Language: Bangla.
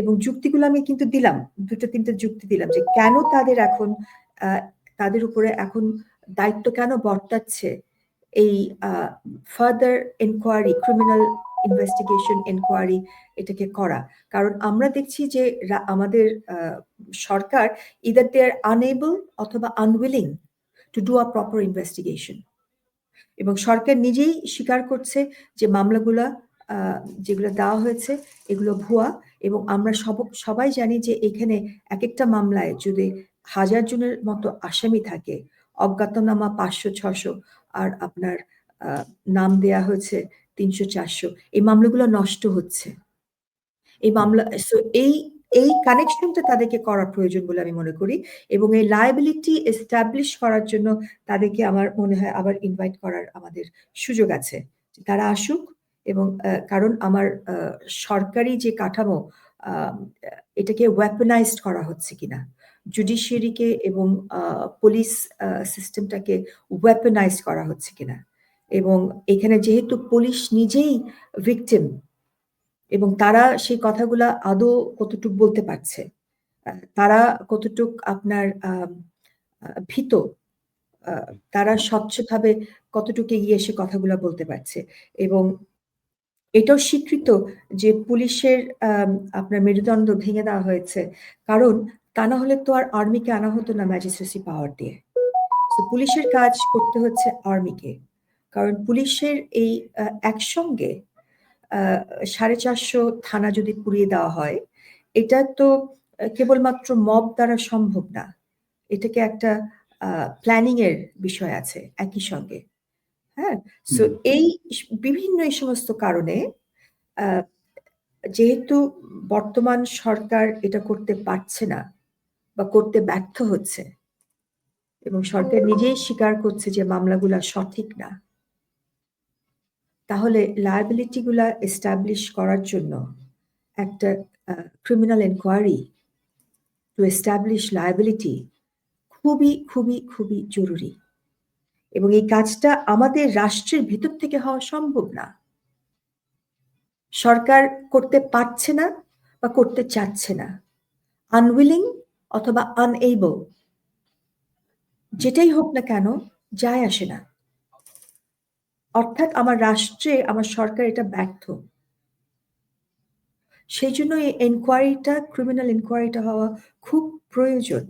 এবং যুক্তিগুলো আমি কিন্তু দিলাম, 2-3টা যুক্তি দিলাম যে কেন তাদের এখন তাদের উপরে এখন দায়িত্ব কেন বর্তাচ্ছে এই further enquiry, criminal investigation enquiry এটাকে করা। কারণ আমরা দেখছি যে আমাদের সরকার ইদার দে আর আনএবল অথবা unwilling to do a proper investigation. এবং সরকার নিজেই স্বীকার করছে যে মামলাগুলা যেগুলো দেওয়া হয়েছে এগুলো ভুয়া। এবং আমরা সবাই জানি যে এখানে এক একটা মামলায় যদি 1000 জনের মতো আসামি থাকে, অজ্ঞাতনামা 500-600, আর আপনার নাম দেয়া হয়েছে 300-400, এই মামলাগুলো নষ্ট হচ্ছে। এই মামলা এই কানেকশনটা তাদেরকে করা প্রয়োজন বলে আমি মনে করি। এবং এই লায়াবিলিটি এস্টাবলিশ করার জন্য তাদেরকে আমার মনে হয় আবার ইনভাইট করার আমাদের সুযোগ আছে। তারা আসুক। এবং কারণ আমার সরকারি যে কাঠামো, এটাকে ওয়েপনাইজড করা হচ্ছে কিনা, জুডিশিয়ারিকে এবং পুলিশ সিস্টেমটাকে ওয়েপনাইজ করা হচ্ছে কিনা। এবং এখানে যেহেতু পুলিশ নিজেই ভিকটিম, এবং তারা সেই কথাগুলা আদৌ কতটুক বলতে পারছে, তারা কতটুক আপনার ভীত, তারা স্বচ্ছভাবে কতটুকু এগিয়ে এসে কথাগুলা বলতে পারছে। এবং এটাও স্বীকৃত যে পুলিশের আপনার মেরুদণ্ড ভেঙে দেওয়া হয়েছে, কারণ তা না হলে তো আর আর্মিকে আনা হতো না ম্যাজিস্ট্রেসি পাওয়ার দিয়ে। তো পুলিশের কাজ করতে হচ্ছে আর্মিকে, কারণ পুলিশের এই একসঙ্গে 450 থানা যদি পুড়িয়ে দেওয়া হয়, এটা তো কেবলমাত্র মব দ্বারা সম্ভব না। এটাকে একটা প্ল্যানিং এর বিষয় আছে একই সঙ্গে। হ্যাঁ, সো এই বিভিন্ন এই সমস্ত কারণে যেহেতু বর্তমান সরকার এটা করতে পারছে না বা করতে ব্যর্থ হচ্ছে, এবং সরকার নিজেই স্বীকার করছে যে মামলাগুলা সঠিক না, তাহলে লায়াবিলিটি গুলা এস্টাবলিশ করার জন্য একটা criminal enquiry to establish liability খুবই খুবই খুবই জরুরি। এবং এই কাজটা আমাদের রাষ্ট্রের ভিতর থেকে হওয়া সম্ভব না। সরকার করতে পারছে না বা করতে চাচ্ছে না, আনউইলিং অথবা আনএবল, যেটাই হোক না কেন যায় আসে না। অর্থাৎ আমার রাষ্ট্রে আমার সরকার এটা ব্যর্থ। সেই জন্য এই এনকোয়ারিটা, ক্রিমিনাল এনকোয়ারিটা হওয়া খুব প্রয়োজন।